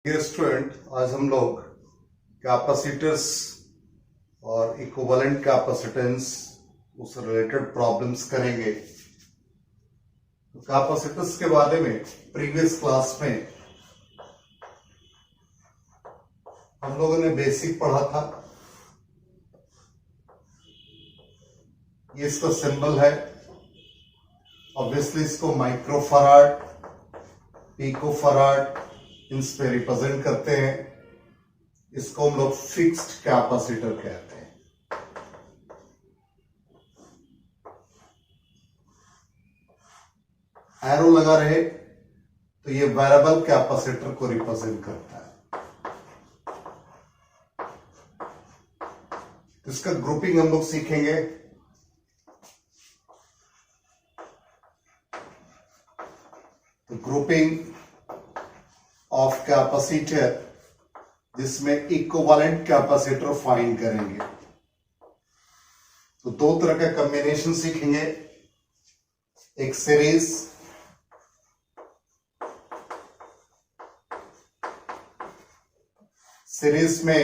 Dear student, आज हम लोग कैपेसिटर्स और इक्विवेलेंट कैपेसिटेंस उससे रिलेटेड प्रॉब्लम्स करेंगे। तो कैपेसिटर्स के बारे में प्रीवियस क्लास में हम लोगों ने बेसिक पढ़ा था। ये इसका सिंबल है। ऑब्वियसली इसको माइक्रोफराड, पिकोफराड इनसे रिप्रेजेंट करते हैं। इसको हम लोग फिक्स्ड कैपेसिटर कहते हैं। एरो लगा रहे तो ये वेरिएबल कैपेसिटर को रिप्रेजेंट करता है। इसका ग्रुपिंग हम लोग सीखेंगे। तो ग्रुपिंग ऑफ कैपेसिटर जिसमें इक्विवेलेंट कैपेसिटर फाइंड करेंगे। तो दो तरह का कॉम्बिनेशन सीखेंगे, एक सीरीज में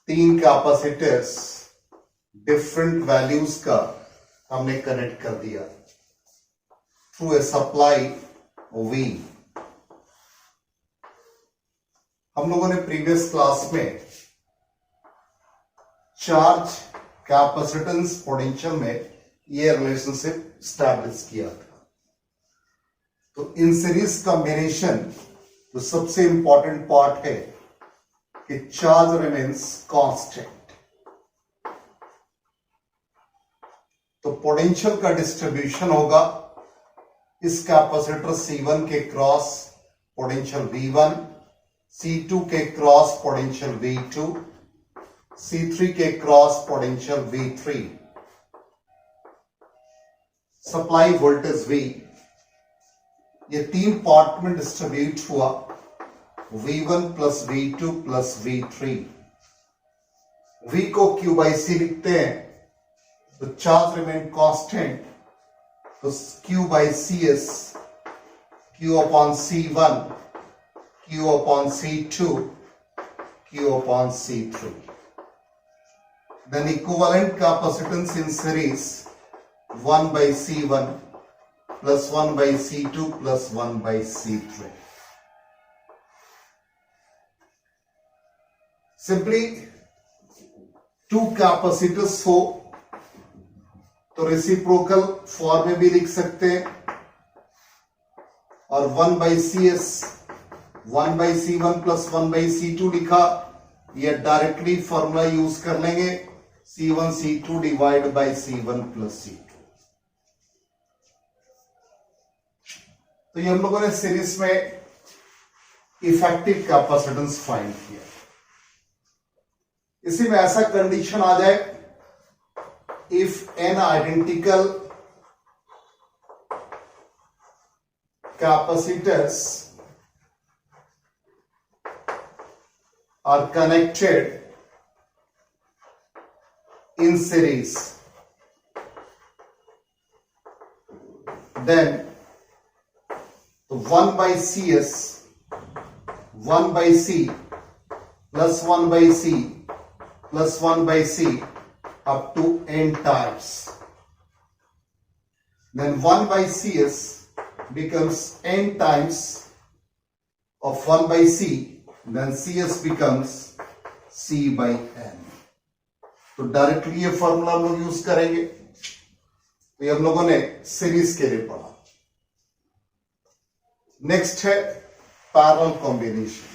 तीन कैपेसिटर्स डिफरेंट वैल्यूज का हमने कनेक्ट कर दिया थ्रू ए सप्लाई V। हम लोगों ने प्रीवियस क्लास में चार्ज कैपेसिटेंस पोटेंशियल में ये रिलेशनशिप स्टैब्लिश किया था। तो इन सीरीज कॉम्बिनेशन जो सबसे इंपॉर्टेंट पार्ट है कि चार्ज रिमेन्स कांस्टेंट। तो पोटेंशियल का डिस्ट्रीब्यूशन होगा इस कैपेसिटर C1 के क्रॉस पोटेंशियल V1, C2 के क्रॉस पोटेंशियल V2, C3 के cross potential V3। Supply voltage V ये तीन पार्ट में डिस्ट्रीब्यूट हुआ, V1 plus V2 plus V3। V को Q बाई C लिखते हैं तो चार्ज रिमेन कांस्टेंट। तो Q by CS, Q upon C1, Q upon C2, Q upon C3. Then equivalent capacitance in series 1 by C1 plus 1 by C2 plus 1 by C3. Simply two capacitors हो तो reciprocal form में भी लिख सकते हैं, और 1 by CS 1 by C1 plus 1 by C2 लिखा, यह डायरेक्टली फॉर्मूला यूज कर लेंगे C1 C2 divide by C1 plus C2। तो ये हम लोगों ने सीरीज में इफेक्टिव कैपेसिटेंस फाइंड किया। इसी में ऐसा कंडीशन आ जाए, if n identical capacitors are connected in series, then the 1 by CS 1 by C plus 1 by C plus 1 by C up to n times, then 1 by CS becomes n times of 1 by C, then CS becomes C by n। तो directly ये formula हम लोग use करेंगे। तो ये हम लोगों ने सीरीज के लिए पढ़ा। नेक्स्ट है parallel combination.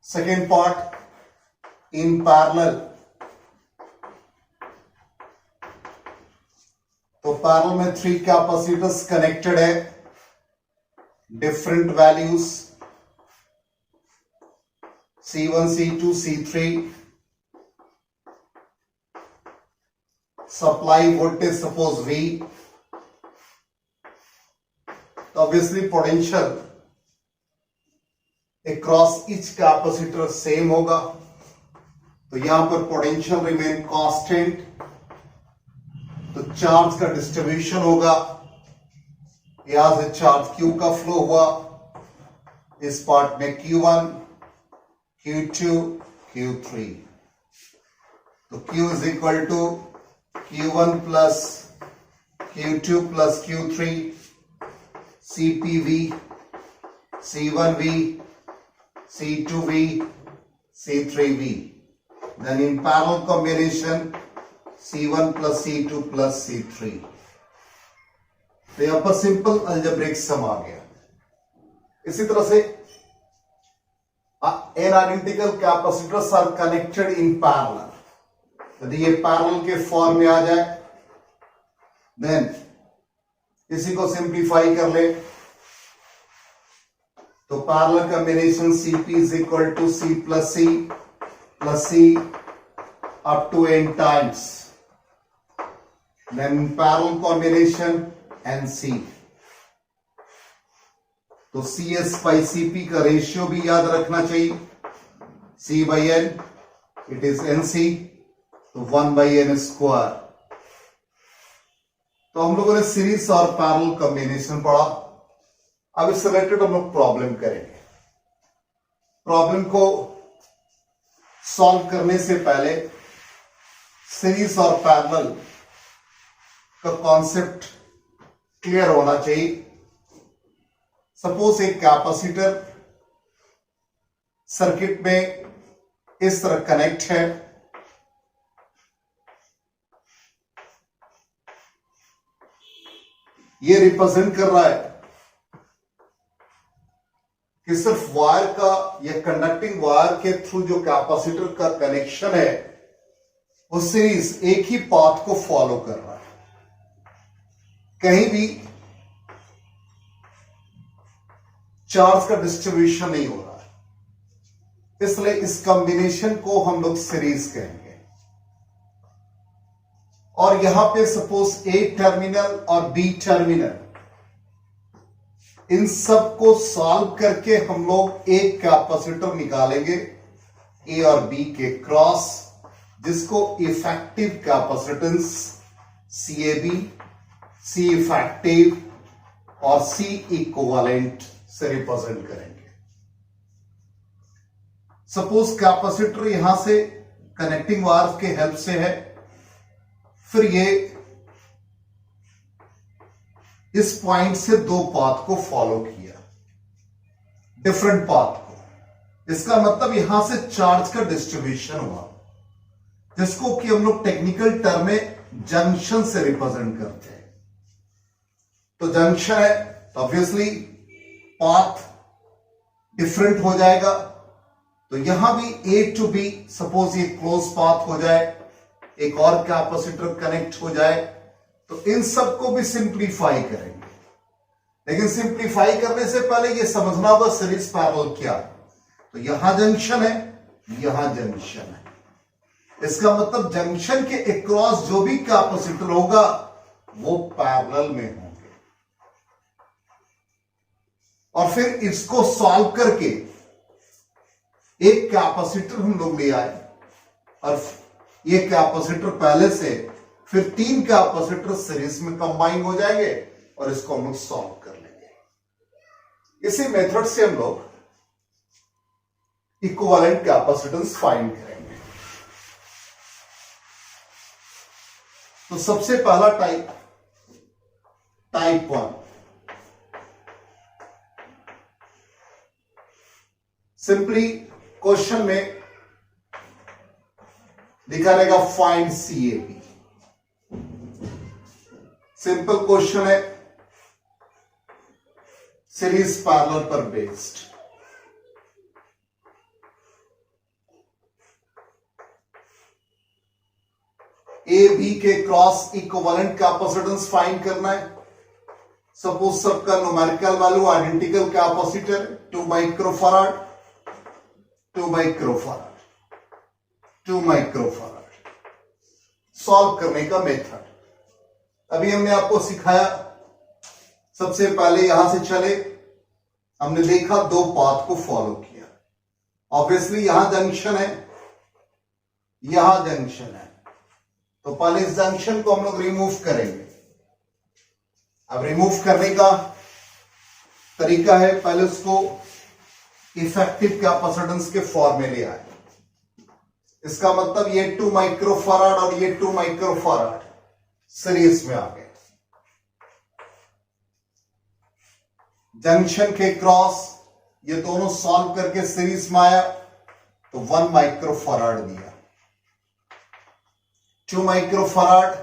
Second part, in parallel. तो पैरेलल में थ्री कैपेसिटर्स कनेक्टेड है, different values C1 C2 C3। Supply voltage suppose V। तो obviously potential across each capacitor same होगा। तो यहां पर पोटेंशियल रिमेन कांस्टेंट। तो चार्ज का डिस्ट्रीब्यूशन होगा, यहां से चार्ज Q का फ्लो हुआ, इस पार्ट में Q1, Q2, Q3, तो Q is equal to Q1 plus Q2 plus Q3 CPV, C1V, C2V, C3V, then in parallel combination C1 plus C2 plus C3. तो यहां पर सिंपल अलजेब्रिक सम आ गया। इसी तरह से n identical capacitors are connected in parallel, यदि ये parallel के फॉर्म में आ जाए, देन इसी को सिंप्लीफाई कर ले, तो parallel combination Cp is equal to C plus C up to n times, then parallel combination Nc, तो Cs बाई Cp का रेशियो भी याद रखना चाहिए, C by N it is Nc, तो 1 बाई N स्क्वायर। तो हम लोगों ने सीरीज और पैरेलल कॉम्बिनेशन पढ़ा। अब इससे रिलेटेड हम लोग प्रॉब्लम करेंगे। प्रॉब्लम को सॉल्व करने से पहले सीरीज और पैरेलल का कॉन्सेप्ट क्लियर होना चाहिए। सपोज एक कैपेसिटर सर्किट में इस तरह कनेक्ट है, ये रिप्रेजेंट कर रहा है कि सिर्फ वायर का या कंडक्टिंग वायर के थ्रू जो कैपेसिटर का कनेक्शन है वो सीरीज एक ही पाथ को फॉलो कर रहा है, कहीं भी चार्ज का डिस्ट्रीब्यूशन नहीं हो रहा है, इसलिए इस कॉम्बिनेशन को हम लोग सीरीज कहेंगे। और यहां पे सपोज A टर्मिनल और B टर्मिनल, इन सब को सॉल्व करके हम लोग एक कैपेसिटर निकालेंगे A और B के क्रॉस, जिसको effective capacitance CAB, C effective और C इक्विवेलेंट से रिप्रेजेंट करेंगे। सपोज कैपेसिटर यहां से कनेक्टिंग वायर के हेल्प से है, फिर ये इस पॉइंट से दो पाथ को फॉलो किया, डिफरेंट पाथ को। इसका मतलब यहां से चार्ज का डिस्ट्रीब्यूशन हुआ, जिसको कि हम लोग टेक्निकल टर्म में जंक्शन से रिप्रेजेंट करते हैं। तो जंक्शन है तो ऑब्वियसली पाथ डिफरेंट हो जाएगा। तो यहां भी A टू B, सपोज ये क्लोज पाथ हो जाए, एक और कैपेसिटर कनेक्ट हो जाए, तो इन सब को भी सिंप्लीफाई करेंगे। लेकिन सिंप्लीफाई करने से पहले ये समझना होगा सीरीज पैरेलल क्या। तो यहां जंक्शन है, यहां जंक्शन है, इसका मतलब जंक्शन के अक्रॉस जो भी कैपेसिटर होगा वो पैरेलल में होंगे। और फिर इसको सॉल्व करके एक कैपेसिटर हम लोग ले आए, और ये कैपेसिटर पहले से फिर 3 कैपेसिटर सीरीज में कंबाइन हो जाएंगे और इसको हम लोग सॉल्व कर लेंगे। इसी मेथड से हम लोग इक्विवेलेंट कैपेसिटेंस फाइंड करेंगे। तो सबसे पहला टाइप 1, सिंपली क्वेश्चन में लिखा रहेगा फाइंड CAB। सिंपल क्वेश्चन है, सीरीज पैरेलल पर बेस्ड। AB के क्रॉस इक्विवेलेंट कैपेसिटेंस फाइंड करना है। सपोज सबका numerical value identical capacitor 2 microfarad, 2 microfarad, 2 microfarad. Solve करने का मेथड अभी हमने आपको सिखाया। सबसे पहले यहां से चले, हमने देखा दो पाथ को फॉलो किया। ऑब्वियसली यहां जंक्शन है, यहां जंक्शन है, तो पहले इस जंक्शन को हम लोग रिमूव करेंगे। अब रिमूव करने का तरीका है, पहले उसको इफेक्टिव कैपेसिटेंस के फॉर्मूले आए। इसका मतलब ये 2 माइक्रोफैराड और ये 2 माइक्रोफैराड सीरीज में आ गए। जंक्शन के क्रॉस ये दोनों सॉल्व करके सीरीज में आया तो 1 माइक्रोफैराड दिया। 2 माइक्रोफैराड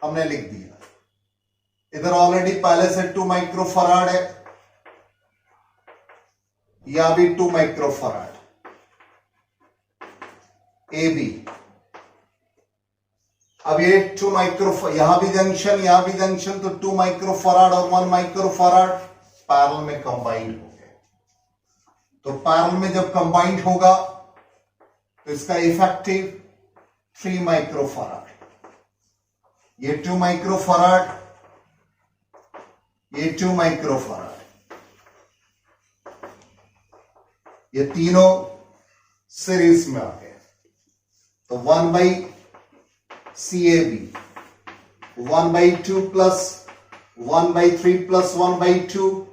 हमने लिख दिया। इधर ऑलरेडी पहले से 2 माइक्रोफैराड है, यहां भी 2 माइक्रोफैराड ए बी। अब ये 2 माइक्रोफैराड, यहां भी जंक्शन तो 2 माइक्रोफैराड और 1 माइक्रोफैराड पैरेलल में कंबाइंड हो गए। तो पैरेलल में जब कंबाइंड होगा तो इसका इफेक्टिव 3 माइक्रोफैराड। ये 2 माइक्रोफैराड, ये 2 माइक्रोफैराड, ये तीनों सीरीज में आ गए। तो 1/CAB 1/2 प्लस 1/3 प्लस 1/2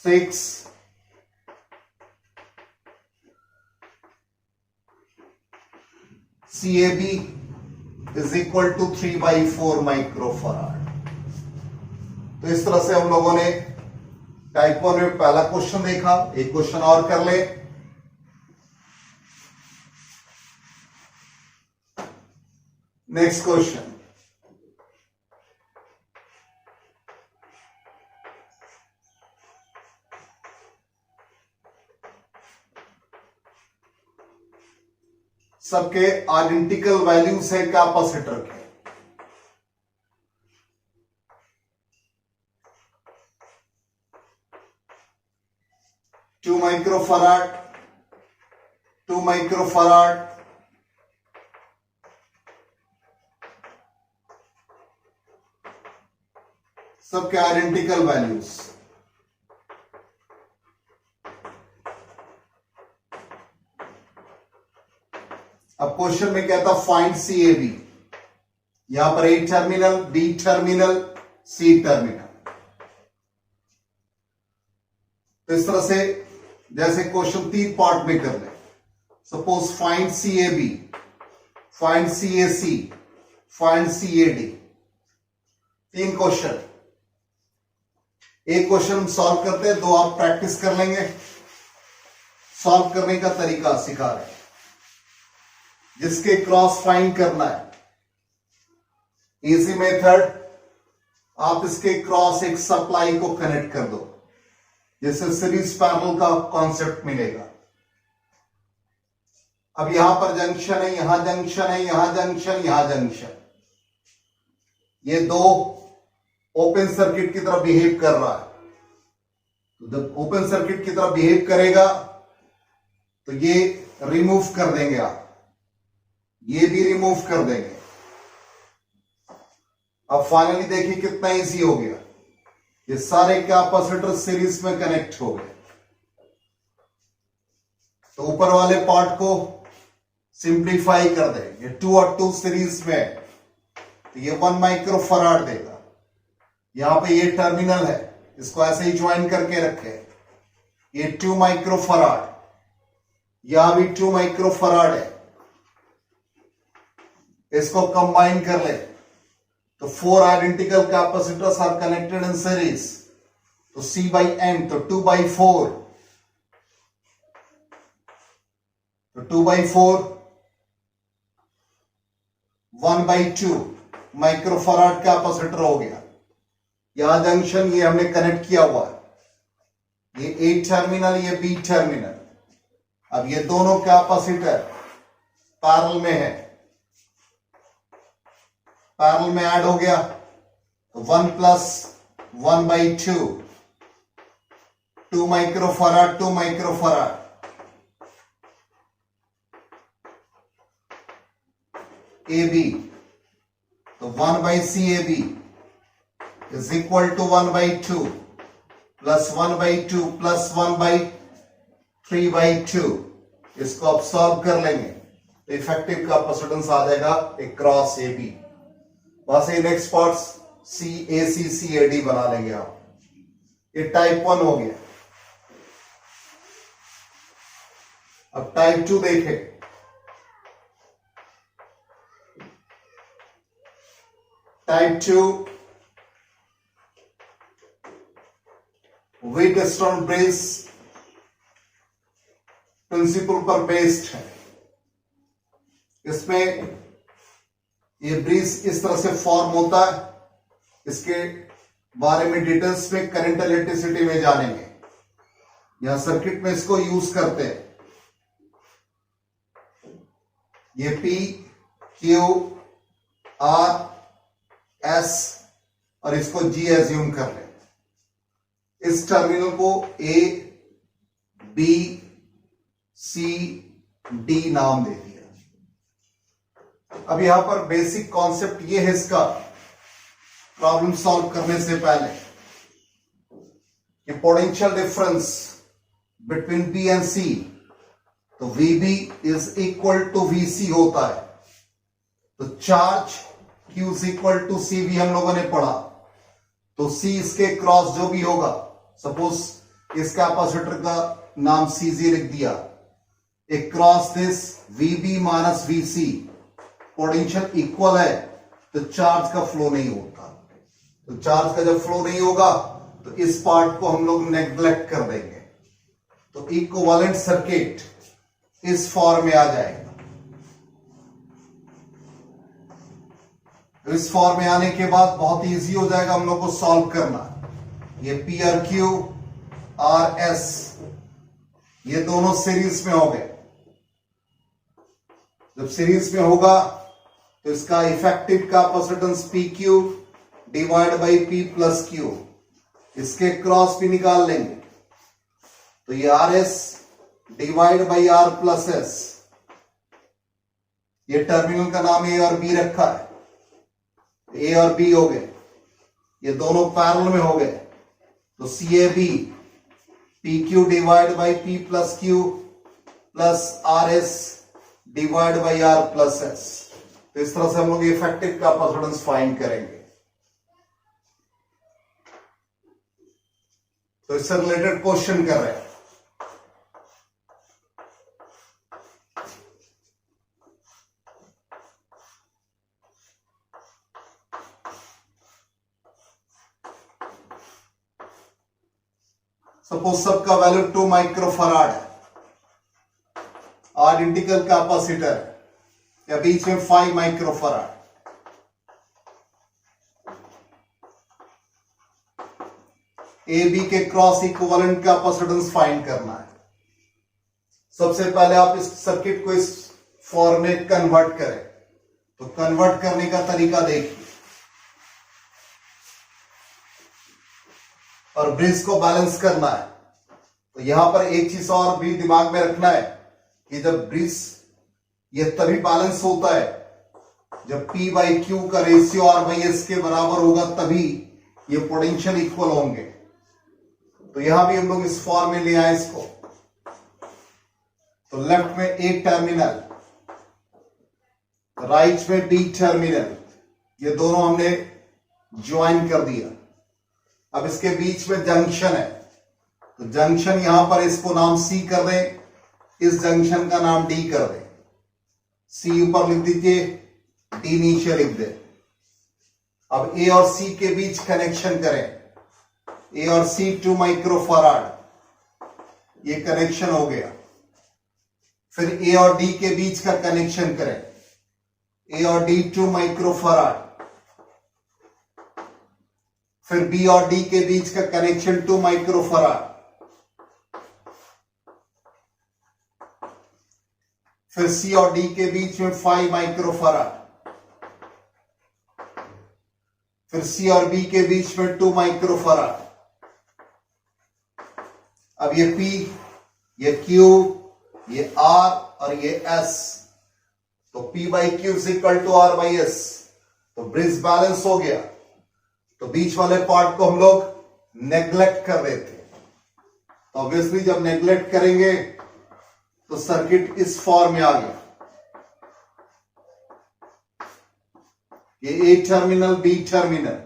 6 CAB is equal to 3/4 microfarad. तो इस तरह से हम लोगों ने टाइप 1 में पहला क्वेश्चन देखा। एक क्वेश्चन और कर ले। नेक्स्ट क्वेश्चन, सबके आइडेंटिकल वैल्यूज है कैपेसिटर के। टू माइक्रोफैराड सबके आइडेंटिकल वैल्यूज। अब क्वेश्चन में कहता फाइंड CAB। यहां पर A terminal, B terminal, C terminal. तो इस तरह से जैसे क्वेश्चन 3 पार्ट में कर ले। Suppose find CAB, find CAC, find CAD। 3 question. एक क्वेश्चन हम सॉल्व करते हैं, 2 आप प्रैक्टिस कर लेंगे। सॉल्व करने का तरीका सिखा रहे हैं। जिसके क्रॉस फाइंड करना है, इजी मेथड, आप इसके क्रॉस एक सप्लाई को कनेक्ट कर दो, जिससे सीरीज पैरेलल का कॉन्सेप्ट मिलेगा। अब यहां पर जंक्शन है, यहां जंक्शन है, यहां जंक्शन, यहां जंक्शन। ये 2 ओपन सर्किट की तरह बिहेव कर रहा है। तो जब ओपन सर्किट की तरह बिहेव करेगा तो ये रिमूव कर देंगे आप, ये भी रिमूव कर देंगे। अब फाइनली देखिए कितना इजी हो गया। ये सारे कैपेसिटर सीरीज में कनेक्ट हो गए। तो ऊपर वाले पार्ट को सिंप्लीफाई कर दें। ये 2 और 2 सीरीज में है, तो ये 1 माइक्रोफैराड देगा। यहां पे ये टर्मिनल है, इसको ऐसे ही ज्वाइन करके रखे। ये 2 माइक्रोफैराड, यहां भी 2 माइक्रोफैराड है, इसको कंबाइन कर ले तो 4 identical capacitors are connected in series. तो C/M, तो 2/4, तो 2/4 1/2 माइक्रोफैराड कैपेसिटर हो गया। यहां जंक्शन ये हमने कनेक्ट किया हुआ है, ये A टर्मिनल, ये B टर्मिनल। अब ये दोनों कैपेसिटर पैरेलल में है, पैरेलल में ऐड हो गया। तो 1 प्लस 1/2 2 माइक्रोफैराड, 2 माइक्रोफैराड। AB, तो 1/CAB is equal to 1/2 plus 1/2 plus 1/3/2। इसको आप सॉल्व कर लेंगे तो इफेक्टिव कैपेसिटेंस आ जाएगा अक्रॉस ए बी। बस ये next part C A C C A D बना लेंगे आप। ये टाइप 1 हो गया। अब टाइप 2 देखें। टाइप 2 व्हीटस्टोन ब्रिज प्रिंसिपल पर बेस्ड है। इसमें ये ब्रिज इस तरह से फॉर्म होता है। इसके बारे में डिटेल्स में करंट इलेक्ट्रिसिटी में जानेंगे। यहां सर्किट में इसको यूज करते हैं। ये पी क्यू आर एस और इसको जी एज्यूम कर लें। इस टर्मिनल को ए बी सी डी नाम दे दिया। अब यहां पर बेसिक कॉन्सेप्ट ये है इसका, प्रॉब्लम सॉल्व करने से पहले कि potential difference between B and C, तो VB is equal to VC होता है। तो charge Q is equal to C भी हम लोगों ने पढ़ा। तो C इसके क्रॉस जो भी होगा, सपोज इस कैपेसिटर का नाम CG लिख दिया, एक cross this VB minus VC, potential equal है तो चार्ज का फ्लो नहीं होता। तो चार्ज का जब फ्लो नहीं होगा तो इस पार्ट को हम लोग नेग्लेक्ट कर देंगे। तो इक्विवेलेंट सर्किट इस फॉर्म में आ जाएगा। इस फॉर्म में आने के बाद बहुत इजी हो जाएगा हम लोग को सॉल्व करना। ये P R Q R S ये दोनों सीरीज में हो गए। जब सीरीज में होगा तो इसका effective capacitance P Q divide by P plus Q, इसके क्रॉस भी निकाल लेंगे। तो ये R S divide by R plus S. ये टर्मिनल का नाम ए और बी रखा है। ए और बी हो गए, ये दोनों पैरेलल में हो गए। तो C A B P Q divide by P plus Q plus R S divide by R plus S. तो इस तरह से हम लोग इफेक्टिव कैपेसिटेंस फाइंड करेंगे। तो इससे रिलेटेड क्वेश्चन कर रहे हैं। सपोज सबका वैल्यू 2 माइक्रोफराड है, आइडेंटिकल कैपेसिटर या बीच में 5 माइक्रोफराड। ए बी के क्रॉस इक्विवेलेंट कैपेसिटेंस फाइंड करना है। सबसे पहले आप इस सर्किट को इस फॉर्म में कन्वर्ट करें। तो कन्वर्ट करने का तरीका देखिए, और ब्रिज को बैलेंस करना है। तो यहां पर एक चीज और भी दिमाग में रखना है कि जब ब्रिज ये तभी बैलेंस होता है जब P बाई क्यू का रेशियो R बाई एस के बराबर होगा, तभी ये पोटेंशियल इक्वल होंगे। तो यहां भी हम लोग इस फॉर्म में ले आए इसको। तो लेफ्ट में A टर्मिनल, राइट में B टर्मिनल, ये दोनों हमने ज्वाइन कर दिया। अब इसके बीच में जंक्शन है, तो जंक्शन यहां पर इसको नाम C कर दें, इस जंक्शन का नाम D कर दें। C ऊपर लिख दीजिए, D नीचे लिख दें। अब A और C के बीच कनेक्शन करें। A और C 2 माइक्रोफराड, ये कनेक्शन हो गया। फिर A और D के बीच का कनेक्शन करें। A और D 2 माइक्रोफराड। फिर B और D के बीच का कनेक्शन 2 माइक्रोफराड। फिर C और D के बीच में 5 माइक्रोफराड। फिर C और B के बीच में 2 माइक्रोफराड। अब ये P, ये Q, ये R और ये S, तो P by Q is equal to R by S। तो ब्रिज बैलेंस हो गया। तो बीच वाले पार्ट को हम लोग नेग्लेक्ट कर रहे थे। तो ऑब्वियसली जब नेग्लेक्ट करेंगे तो सर्किट इस फॉर्म में आ गया। ये ए टर्मिनल बी टर्मिनल,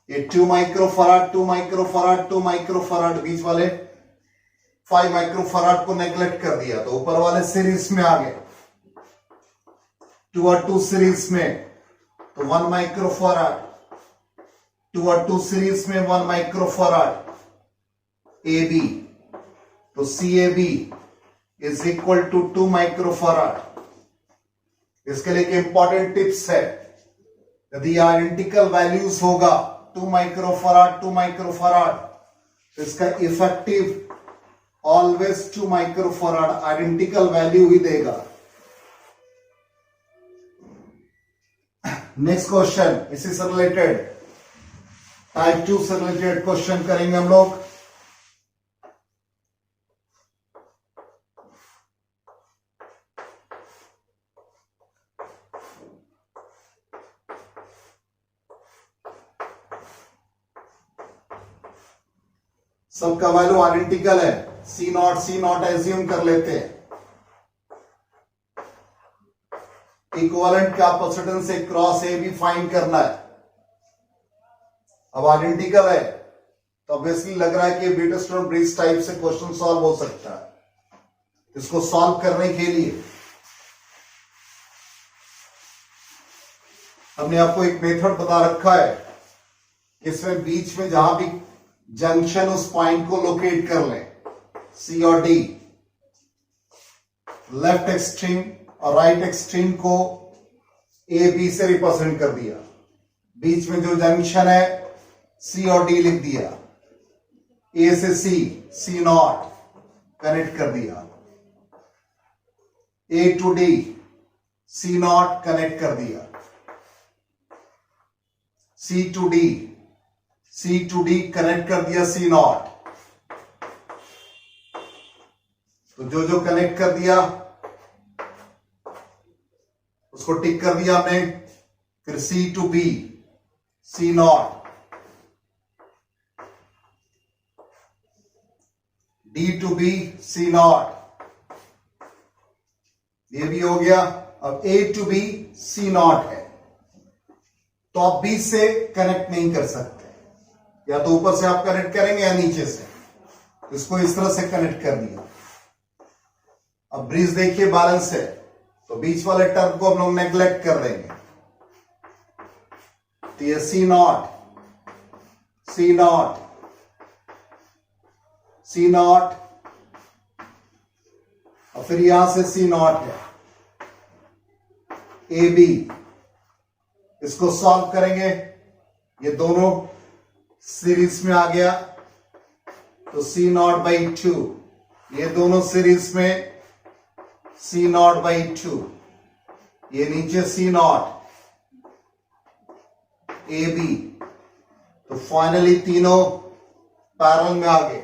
ये 2 माइक्रोफराड 2 माइक्रोफराड 2 माइक्रोफराड, बीच वाले 5 माइक्रोफराड को नेग्लेक्ट कर दिया तो ऊपर वाले सीरीज में आ गए 2 और 2 सीरीज में, तो 1 माइक्रोफराड, 2 और 2 सीरीज में 1 माइक्रोफराड ए बी, तो C A B is equal to 2 microfarad. इसके लिए एक इंपॉर्टेंट टिप्स है, यदि आइडेंटिकल वैल्यूज होगा 2 माइक्रोफराड 2 माइक्रोफराड, तो इसका effective always 2 microfarad identical value ही देगा। नेक्स्ट क्वेश्चन इसी से रिलेटेड, टाइप 2 से रिलेटेड क्वेश्चन करेंगे हम लोग। सबका वैल्यू आइडेंटिकल है, सी नॉट एज्यूम कर लेते हैं। इक्विवेलेंट कैपेसिटेंस से क्रॉस ए भी फाइंड करना है। अब आइडेंटिकल है तो ऑब्वियसली लग रहा है कि व्हीटस्टोन ब्रिज टाइप से क्वेश्चन सॉल्व हो सकता है। इसको सॉल्व करने के लिए हमने आपको एक मेथड बता रखा है, इसमें बीच में जहां भी जंक्शन उस पॉइंट को लोकेट कर लें, सी और डी, लेफ्ट एक्सट्रीम और राइट एक्सट्रीम को ए बी से रिप्रेजेंट कर दिया, बीच में जो जंक्शन है सी और डी लिख दिया, ए से सी नॉट कनेक्ट कर दिया, A to D C not connect कर दिया, सी टू डी कनेक्ट कर दिया सी नॉट। तो जो जो कनेक्ट कर दिया उसको टिक कर दिया हमने। फिर C to B C not, D to B C not, ये भी हो गया। अब A to B C not है तो आप बी से कनेक्ट नहीं कर सकते, या तो ऊपर से आप कनेक्ट करेंगे या नीचे से, इसको इस तरह से कनेक्ट कर दिया। अब ब्रिज देखिए बैलेंस है तो बीच वाले टर्म को हम लोग नेग्लेक्ट कर देंगे, तो ये सी नॉट और फिर यहां से सी नॉट है, ए बी, इसको सॉल्व करेंगे, ये दोनों सीरीज में आ गया तो सी नॉट बाई 2, ये दोनों सीरीज में सी नॉट बाई 2, ये नीचे सी नॉट ए बी, तो फाइनली तीनों पैरेलल में आ गए,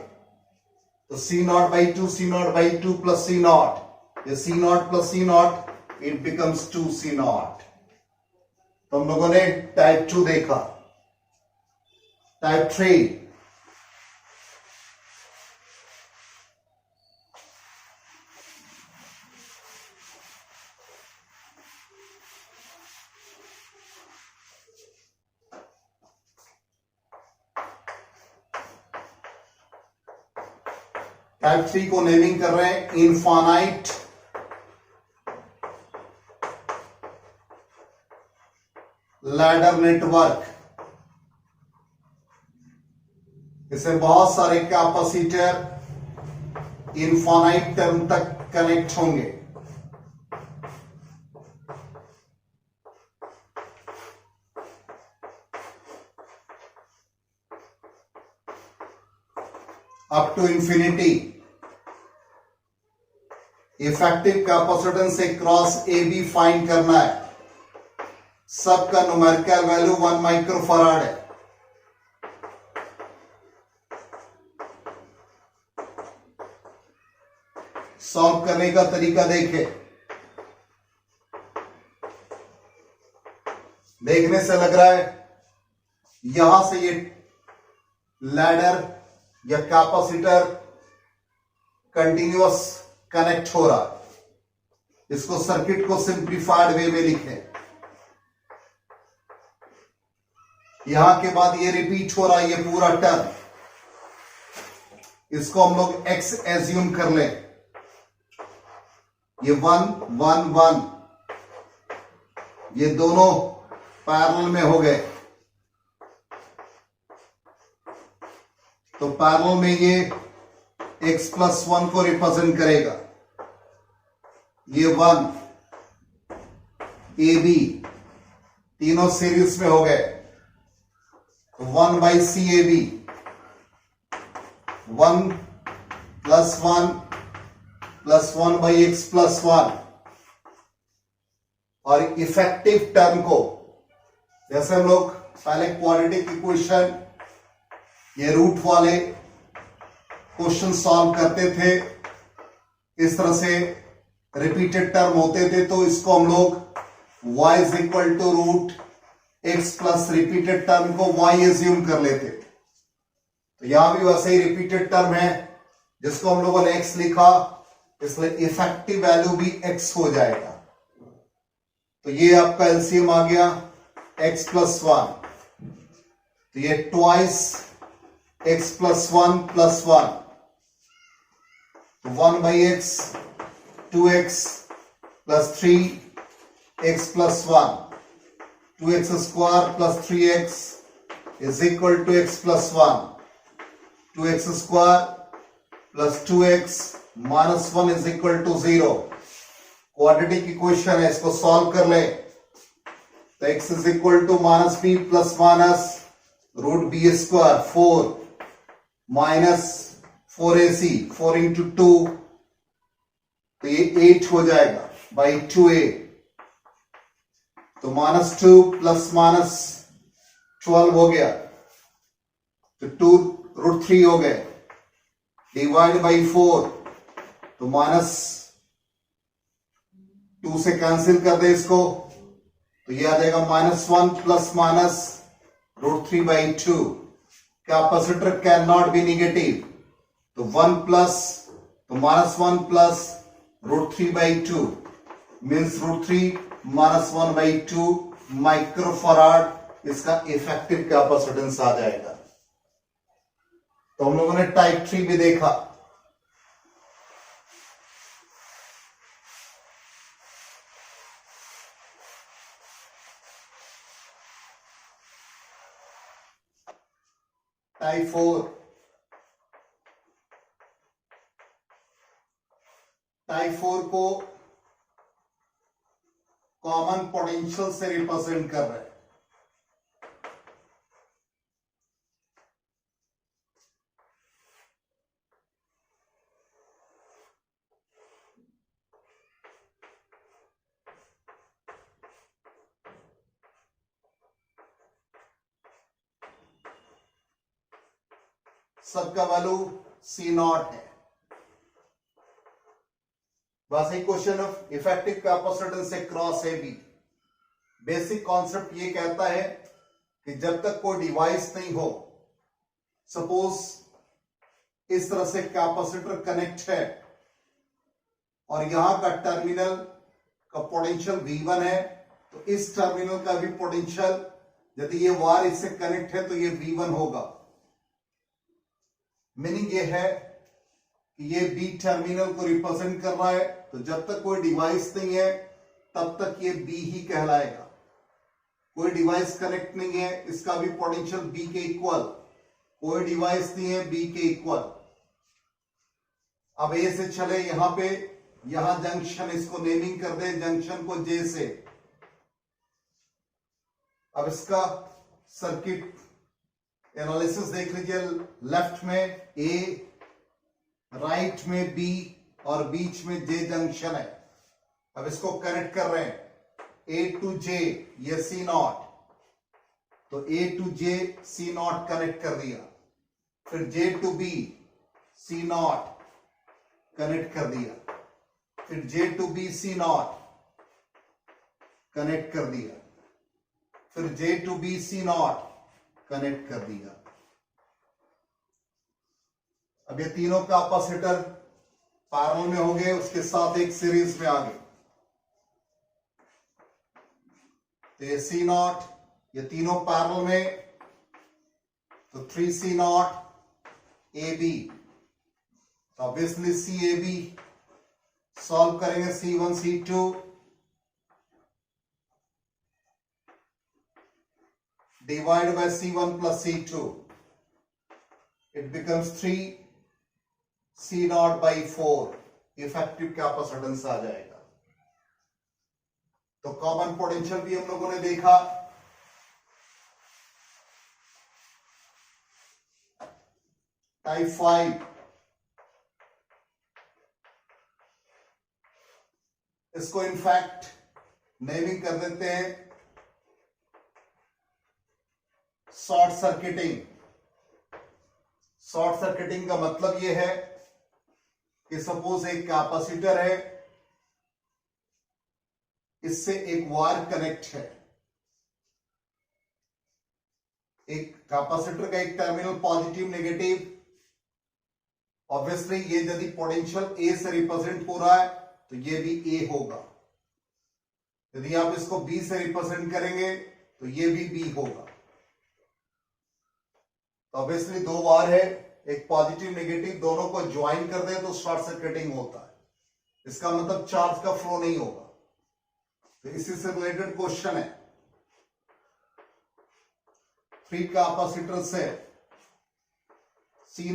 तो C not by 2 plus C not, ये C not plus C not it becomes 2 C not. तो हम लोगों ने टाइप 2 देखा। टाइप 3, टाइप 3 को नेमिंग कर रहे हैं इनफाइनाइट लैडर नेटवर्क। इससे बहुत सारे कैपेसिटर इनफाइनाइट टर्म तक कनेक्ट होंगे। Up to infinity. Effective capacitance से क्रॉस ए बी फाइंड करना है। सबका न्यूमेरिकल वैल्यू 1 माइक्रोफराड है। सॉल्व करने का तरीका देखें। देखने से लग रहा है यहां से ये लैडर या कैपेसिटर कंटिन्यूअस कनेक्ट हो रहा है। इसको सर्किट को सिंप्लीफाइड वे में लिखें। यहां के बाद ये रिपीट हो रहा है, ये पूरा टर्म, इसको हम लोग x एज्यूम कर लें। ये 1 1 1, ये दोनों पैरेलल में हो गए, तो पैरेलल में ये x+1 को रिप्रेजेंट करेगा। ये 1 AB तीनों सीरीज में हो गए, तो 1/CAB 1 + 1 + 1/x+1। और इफेक्टिव टर्म को, जैसे हम लोग पहले क्वाड्रेटिक इक्वेशन ये रूट वाले क्वेश्चन सॉल्व करते थे, इस तरह से रिपीटेड टर्म होते थे, तो इसको हम लोग y = √x plus repeated term को y एज्यूम कर लेते थे। तो यहां भी वैसे ही रिपीटेड टर्म है जिसको हम लोगों ने x लिखा, इसलिए इफेक्टिव वैल्यू भी x हो जाएगा। तो ये आपका एलसीएम आ गया x+1, तो ये ट्वाइस x+1 + 1, तो 1/x 2x + 3x+1, 2x² + 3x = x+1, 2x² + 2x - 1 = 0। Quadratic equation है, इसको सॉल्व कर ले, तो x = -b + -√b², 4 - 4ac, 4 × 2, तो ये 8 हो जाएगा by 2a, तो -2 + -12 हो गया, तो 2√3 हो गए, डिवाइड बाई 4, तो -2 से कैंसिल कर दे इसको, तो ये आ जाएगा -1 + -√3/2। Capacitor can not be negative, तो 1 प्लस, तो -1 + √3/2 मीन्स √3 - 1/2 माइक्रोफराड इसका इफेक्टिव कैपेसिटेंस आ जाएगा। तो हम लोगों ने टाइप 3 भी देखा। टाइप 4, टाइप 4 को कॉमन पोटेंशियल से रिप्रेजेंट कर रहे हैं। सबका वैल्यू C0 है। बस equation of effective capacitance across A B. Basic concept ये कहता है कि जब तक कोई डिवाइस नहीं हो, सपोज इस तरह से कैपेसिटर कनेक्ट है और यहां का टर्मिनल का पोटेंशियल V1 है, तो इस टर्मिनल का भी पोटेंशियल, यदि ये वायर इससे कनेक्ट है तो ये V1 होगा। मीनिंग ये है कि ये बी टर्मिनल को रिप्रेजेंट कर रहा है, तो जब तक कोई डिवाइस नहीं है तब तक ये बी ही कहलाएगा। कोई डिवाइस कनेक्ट नहीं है, इसका भी पोटेंशियल बी के इक्वल, कोई डिवाइस नहीं है बी के इक्वल। अब ए से चले यहां पे, यहां जंक्शन, इसको नेमिंग कर दे जंक्शन को जे से। अब इसका सर्किट एनालिसिस देख लीजिए, लेफ्ट में ए, राइट में बी और बीच में जे जंक्शन है। अब इसको कनेक्ट कर रहे हैं ए टू जे, ये C0, तो ए टू जे C0 कनेक्ट कर दिया, फिर जे टू बी C0 कनेक्ट कर दिया, फिर जे टू बी C0 कनेक्ट कर दिया, फिर जे टू बी C0 कनेक्ट कर दिया। अब ये तीनों कैपेसिटर पैरेलल में हो गए, उसके साथ एक सीरीज में आ गए, तो ये C0, ये तीनों पैरेलल में, तो 3C not A B, obviously C A B solve करेंगे, C1 C2 divide by C1 plus C2, it becomes 3C not by 4, effective capacitance आ जाएगा। तो कॉमन पोटेंशियल भी हम लोगों ने देखा। टाइप 5, इसको इनफैक्ट नेमिंग कर देते हैं शॉर्ट सर्किटिंग। शॉर्ट सर्किटिंग का मतलब यह है कि सपोज एक कैपेसिटर है, इससे एक वायर कनेक्ट है, एक कैपेसिटर का एक टर्मिनल पॉजिटिव नेगेटिव, ऑब्वियसली ये यदि पोटेंशियल ए से रिप्रेजेंट हो रहा है तो ये भी ए होगा, यदि आप इसको बी से रिप्रेजेंट करेंगे तो ये भी बी होगा। तो ऑब्वियसली दो वायर है, एक पॉजिटिव नेगेटिव, दोनों को ज्वाइन कर दे तो शॉर्ट सर्किटिंग होता है, इसका मतलब चार्ज का फ्लो नहीं होगा। तो इसी से रिलेटेड क्वेश्चन है, 3 कैपेसिटर से C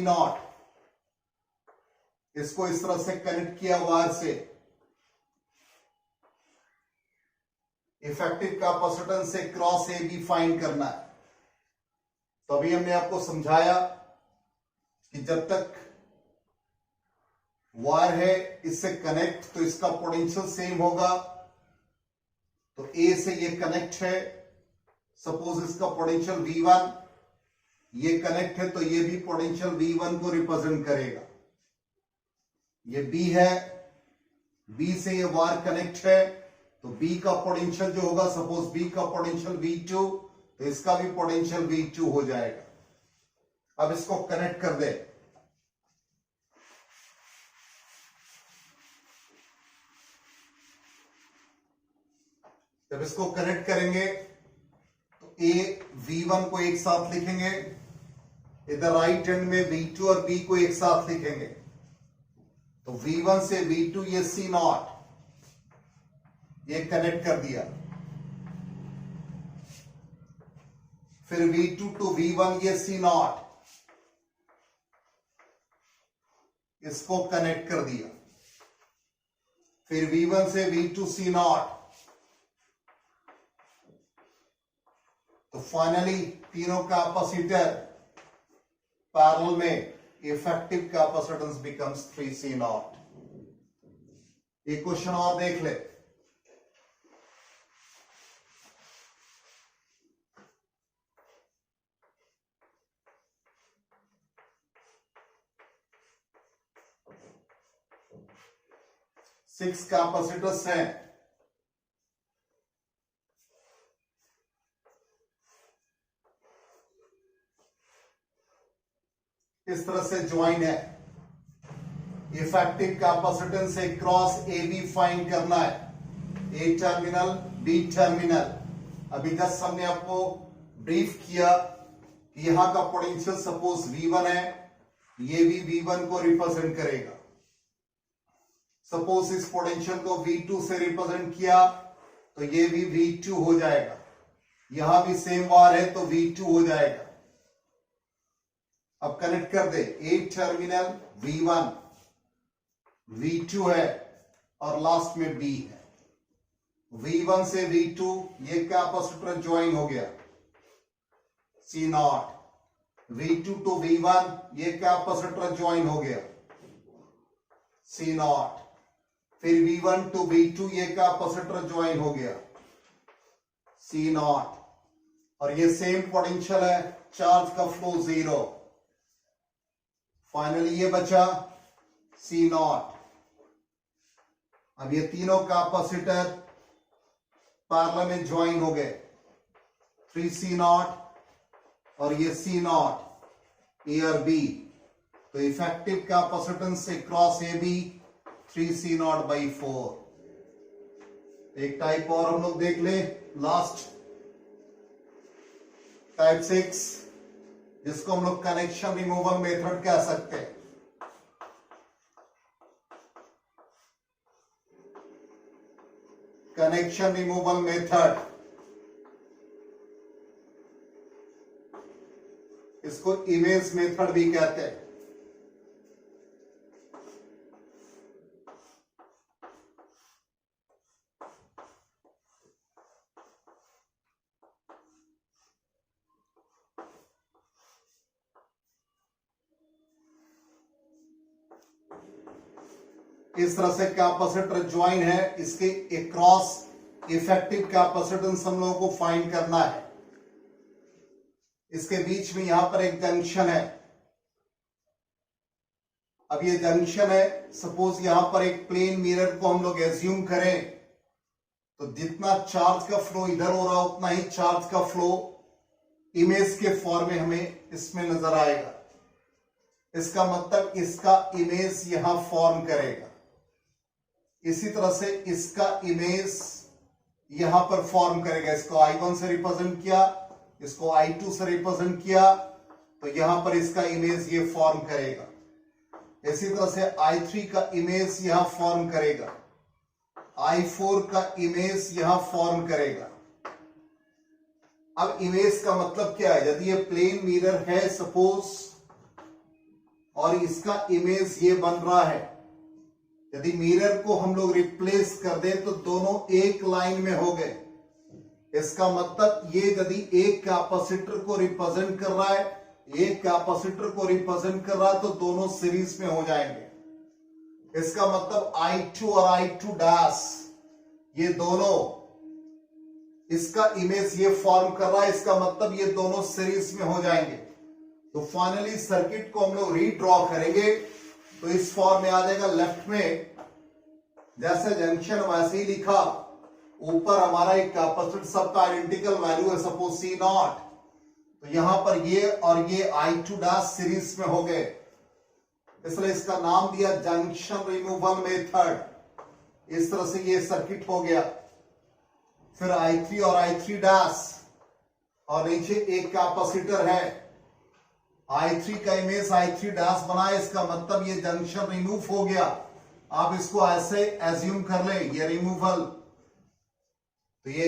नॉट इसको इस तरह से कनेक्ट किया वायर से, इफेक्टिव कैपेसिटेंस से क्रॉस ए बी फाइंड करना है। तो अभी हमने आपको समझाया कि जब तक वायर है इससे कनेक्ट तो इसका पोटेंशियल सेम होगा। तो ए से ये कनेक्ट है, सपोज इसका पोटेंशियल V1, ये कनेक्ट है तो ये भी पोटेंशियल V1 को रिप्रेजेंट करेगा। ये B है, B से ये वायर कनेक्ट है तो B का पोटेंशियल जो होगा, सपोज B का पोटेंशियल V2, तो इसका भी पोटेंशियल V2 हो जाएगा। अब इसको कनेक्ट कर दे, जब इसको कनेक्ट करेंगे तो A V1 को एक साथ लिखेंगे, इधर राइट हैंड में V2 और B को एक साथ लिखेंगे। तो V1 से V2 ये C नॉट ये कनेक्ट कर दिया, फिर V2 टू V1 ये C नॉट इसको कनेक्ट कर दिया, फिर V1 से V2 C नॉट। तो फाइनली तीनों कैपेसिटर पैरेलल में, effective capacitance becomes 3C not. एक क्वेश्चन और देख ले, सिक्स कैपेसिटर्स हैं, इस तरह से ज्वाइन है, इफेक्टिव कैपेसिटेंस से क्रॉस ए बी फाइंड करना है, ए टर्मिनल बी टर्मिनल। अभी जस्ट हमने आपको ब्रीफ किया कि यहां का पोटेंशियल सपोज V1 है, ये भी V1 को रिप्रेजेंट करेगा। सपोज इस पोटेंशियल को V2 से रिप्रेजेंट किया तो ये भी V2 हो जाएगा, यहां भी सेम वार है तो V2 हो जाएगा। अब कनेक्ट कर दे, एक टर्मिनल V1 V2 है और लास्ट में B है, V1 से V2 ये कैपेसिटर ज्वाइन हो गया C not, V2 to V1 ये कैपेसिटर ज्वाइन हो गया C नॉट, फिर V1 टू V2 ये कैपेसिटर ज्वाइन हो गया C नॉट, और ये सेम पोटेंशियल है, चार्ज का फ्लो 0। फाइनली ये बचा C नॉट। अब ये तीनों कैपेसिटर पैरेलल में ज्वाइन हो गए, 3C नॉट और ये C नॉट ए और B। तो इफेक्टिव कैपेसिटेंस से cross A B 3C not by 4। एक टाइप और हम लोग देख ले, लास्ट टाइप 6, जिसको हम लोग कनेक्शन रिमूवल मेथड कह सकते हैं। कनेक्शन रिमूवल मेथड, इसको इमेज मेथड भी कहते हैं। इस तरह से कैपेसिटर ज्वाइन है, इसके अक्रॉस इफेक्टिव कैपेसिटेंस हम लोगों को फाइंड करना है। इसके बीच में यहां पर एक जंक्शन है। अब ये जंक्शन है, सपोज यहां पर एक प्लेन मिरर को हम लोग एज्यूम करें, तो जितना चार्ज का फ्लो इधर हो रहा उतना ही चार्ज का फ्लो इमेज के फॉर्म में हमें इसमें नजर आएगा। इसका मतलब इसका इमेज यहां फॉर्म करेगा। इसी तरह से इसका इमेज यहां पर फॉर्म करेगा। इसको I1 से रिप्रेजेंट किया, इसको I2 से रिप्रेजेंट किया, तो यहां पर इसका इमेज ये फॉर्म करेगा। इसी तरह से I3 का इमेज यहां फॉर्म करेगा, I4 का इमेज यहां फॉर्म करेगा। अब इमेज का मतलब क्या है? यदि ये प्लेन मिरर है सपोज, और इसका इमेज ये बन रहा है, यदि मिरर को हम लोग रिप्लेस कर दें तो दोनों एक लाइन में हो गए। इसका मतलब ये यदि एक कैपेसिटर को रिप्रेजेंट कर रहा है, एक कैपेसिटर को रिप्रेजेंट कर रहा है, तो दोनों सीरीज में हो जाएंगे। इसका मतलब I2 और I2 डैश ये दोनों, इसका इमेज ये फॉर्म कर रहा है, इसका मतलब ये दोनों सीरीज में हो जाएंगे। तो फाइनली सर्किट को हम लोग रीड्रॉ करेंगे तो इस फॉर्म में आ जाएगा। लेफ्ट में जैसे जंक्शन वैसे ही लिखा, ऊपर हमारा एक कैपेसिटर सबका आइडेंटिकल वैल्यू है सपोज C0, तो यहां पर ये और ये I2 डैश सीरीज में हो गए, इसलिए इसका नाम दिया जंक्शन रिमूवल मेथड। इस तरह से ये सर्किट हो गया। फिर I3 और I3 डैश, और नीचे एक कैपेसिटर है, I3 का इमेज I3 डैश बना है, इसका मतलब ये जंक्शन रिमूव हो गया। आप इसको ऐसे एज्यूम कर लें, ये रिमूवल, तो ये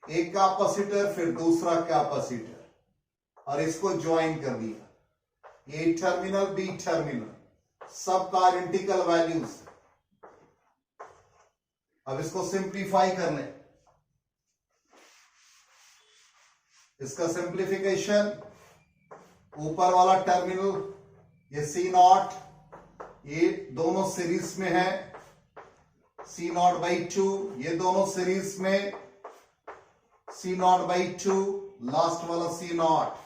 एक कैपेसिटर फिर दूसरा कैपेसिटर, और इसको ज्वाइन कर दिया। ये टर्मिनल बी टर्मिनल, सबका आइडेंटिकल वैल्यूज। अब इसको सिंप्लीफाई कर लें। इसका सिंप्लीफिकेशन, ऊपर वाला टर्मिनल ये C0, ये दोनों सीरीज में है, C0/2, ये दोनों सीरीज में, C0/2, लास्ट वाला C0।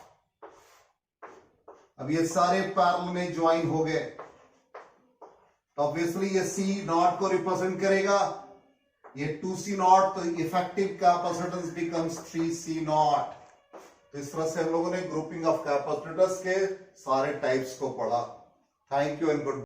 अब ये सारे पैरेलल में ज्वाइन हो गए, तो ऑब्वियसली ये C0 को रिप्रेजेंट करेगा, ये 2C0, तो इफेक्टिव कैपेसिटेंस बिकम्स 3C0। तो इस तरह से हम लोगों ने ग्रुपिंग ऑफ कैपेसिटर्स के सारे टाइप्स को पढ़ा। Thank you and good